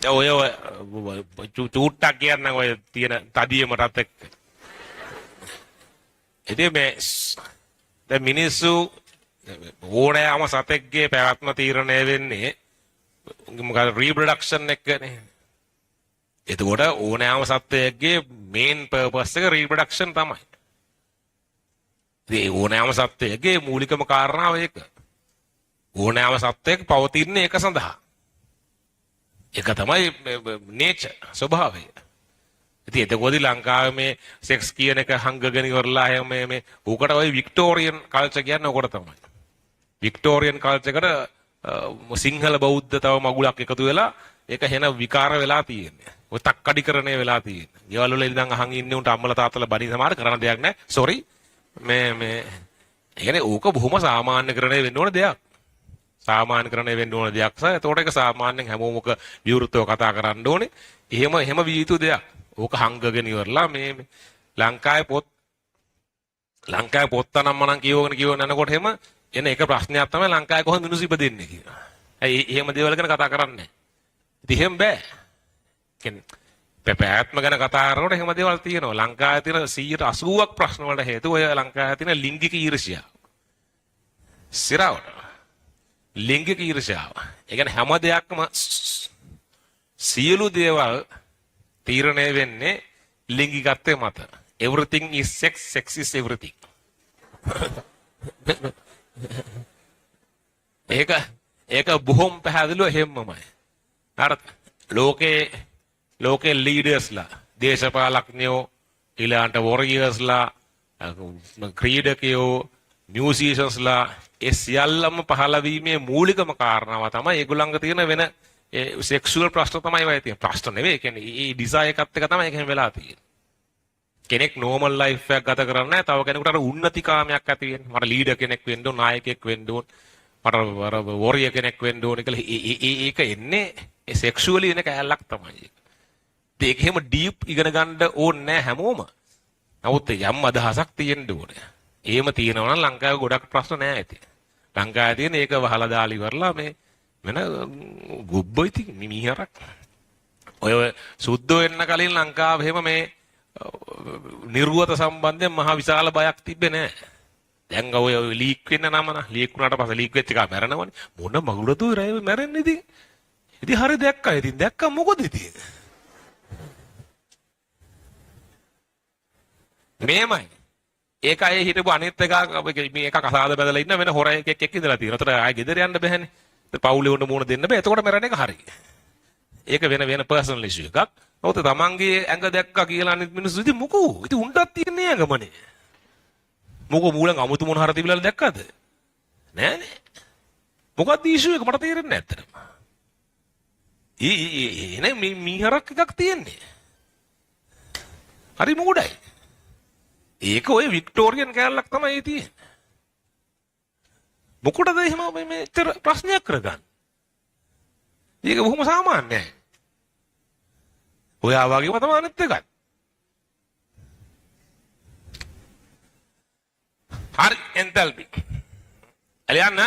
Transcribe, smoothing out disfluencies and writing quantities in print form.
ඔය චූට්ටක් කියන්න ඔය තියෙන තදියමටත් එක්ක. ඉතින් මේ දැන් මිනිස්සු ඕනෑම සතෙක්ගේ පැවැත්ම තීරණය වෙන්නේ මොකද රීප්‍රොඩක්ෂන් එකනේ. එතකොට ඕනෑම සත්වයකගේ මේන් පර්පස් එක රීප්‍රොඩක්ෂන් තමයි. ඒ ඕනෑම සත්වයකගේ මූලිකම කාරණාව ඒක. ඕනෑම සත්වයක පවතින එක සඳහා. ඒක තමයි නේචර් ස්වභාවය. ඉතින් එතකොටදී ලංකාවේ මේ සෙක්ස් කියන එක හංගගෙන ඉවරලා හැම මේ උකට ওই වික්ටෝරියන් කල්චර් කියන්නේ උකට තමයි. වික්ටෝරියන් කල්චර් එකට සිංහල බෞද්ධ තව මගුලක් එකතු වෙලා ඒක හෙන විකාර වෙලා තියෙන්නේ. ඔය තක්කඩිකරණය වෙලා තියෙන්නේ. ගෙවල් වල ඉඳන් අහන් ඉන්නේ උන්ට අම්මලා තාත්තලා බණි සමාර කරන දෙයක් නැහැ. සෝරි. මේ කියන්නේ ඕක බොහොම සාමාන්‍යකරණය වෙන්න ඕන දෙයක්. සාමාන්‍යකරණය වෙන්න ඕන දෙයක් සහ එතකොට ඒක සාමාන්‍යයෙන් හැමෝම ඔක විවෘතව කතා කරන්න ඕනේ. එහෙම විය යුතු දෙයක්. ඕක හංගගෙන ඉවරලා මේ ලංකාවේ පොත් තනම්මනම් කියවගෙන යනකොට එහෙම එන එක ප්‍රශ්නයක් තමයි ලංකාවේ කොහොමද මිනිස්සු ඉපදෙන්නේ කියලා. ඇයි එහෙම දේවල් ගැන කතා කරන්නේ නැහැ. ඉතින් එහෙම බෑ. කියන්නේ පැවැත්ම ගැන කතා කරනකොට එහෙම දේවල් තියෙනවා. ලංකාවේ තියෙන 180ක් ප්‍රශ්න වලට හේතුව ඔය ලංකාවේ තියෙන ලිංගික ඊර්ෂ්‍යාව. සිරාවට. ලිංගික ඊර්ෂ්‍යාව. ඒ කියන්නේ හැම දෙයක්ම සියලු දේවල් තීරණය වෙන්නේ ලිංගිකත්වයේ මත. Everything is sex, sex is everything. ඒක බොහොම පැහැදිලිව හැමමයි. අර ලෝකේ ලීඩර්ස්ලා, දේශපාලඥයෝ, ඊළාට වොරියර්ස්ලා, ක්‍රීඩකයෝ, මියුසිෂියන්ස්ලා ඒ සියල්ලම පහළ වීමේ මූලිකම කාරණාව තමයි ඒගොල්ලන්ගේ තියෙන වෙන සෙක්ෂුවල් ප්‍රශ්න තමයි වයි තියෙන. ප්‍රශ්න නෙවෙයි. කියන්නේ මේ ඩිසයර් එකත් එක තමයි එහෙම වෙලා තියෙන්නේ. කෙනෙක් නෝමල් ලයිෆ් එකක් ගත කරන්නේ නැහැ. තව කෙනෙකුට අර උන්නතිකාමයක් ඇති වෙන්නේ. මට ලීඩර් කෙනෙක් වෙන්න ඕන, නායකයෙක් වෙන්න ඕන. මට වොරියර් කෙනෙක් වෙන්න ඕන කියලා ඒක එන්නේ ඒ සෙක්ෂුවලි එන කැලලක් තමයි. ඒක එහෙම ඩීප් ඉගෙන ගන්න ඕනේ නැහැ හැමෝම. නමුත් යම් අදහසක් තියෙන්න ඕනේ. එහෙම තියෙනවා නම් ලංකාවේ ගොඩක් ප්‍රශ්න නැහැ ඇති. ලංකාවේ තියෙන ඒක වහලා දාලා ඉවරලා මේ වෙන ගොබ්බයි ඉතින් මිනිහරක්. ඔය සුද්ධ වෙන්න කලින් ලංකාවේ එහෙම මේ නිර්වත සම්බන්ධයෙන් මහ විශාල බයක් තිබ්බේ නැහැ. දැන් ඔය ලීක් වෙන්න නම ලීක් වුණාට පස්සේ ලීක් වෙච්ච එක මැරෙනවනේ. මොන මගුලතු රැය මැරෙන්නේ ඉතින්. ඉතින් හරි දැක්කා. ඉතින් දැක්කා මොකද ඉතින්? මේමයි. ඒක අය හිටපු අනිත් එක මේ එක කසාද බැදලා ඉන්න වෙන හොර එකෙක් එක්ක ඉඳලා තියෙනවා. ඒතර ආයෙ ගෙදර යන්න බෑනේ. පවුලේ උන්න මූණ දෙන්න බෑ. එතකොට මැරෙන එක හරි. ඒක වෙන පර්සනල් ඉෂුව එකක්. ඔත තමන්ගේ ඇඟ දැක්කා කියලා අනිත් මිනිස්සු ඉතින් මොකෝ? ඉතින් උන්ටත් තියන්නේ ඇඟමනේ. මොකෝ මූලෙන් අමුතු මොන හරි තිබිලා දැක්කද? නෑනේ. මොකක්ද ඉෂුව එක මට තේරෙන්නේ නැහැ ඇත්තටම. නේ මීහරක් එකක් තියෙන්නේ. හරි මෝඩයි. ඒක ඔය වික්ටෝරියන් කැලලක් තමයි තියෙන්නේ. මොකටද එහෙම මෙච්චර ප්‍රශ්නයක් කරගන්නේ? ඒක බොහොම සාමාන්‍යයි. ඔයා වගේම තමයි අනිත් එකත්. හරි එන්තල්පි. එලියන්න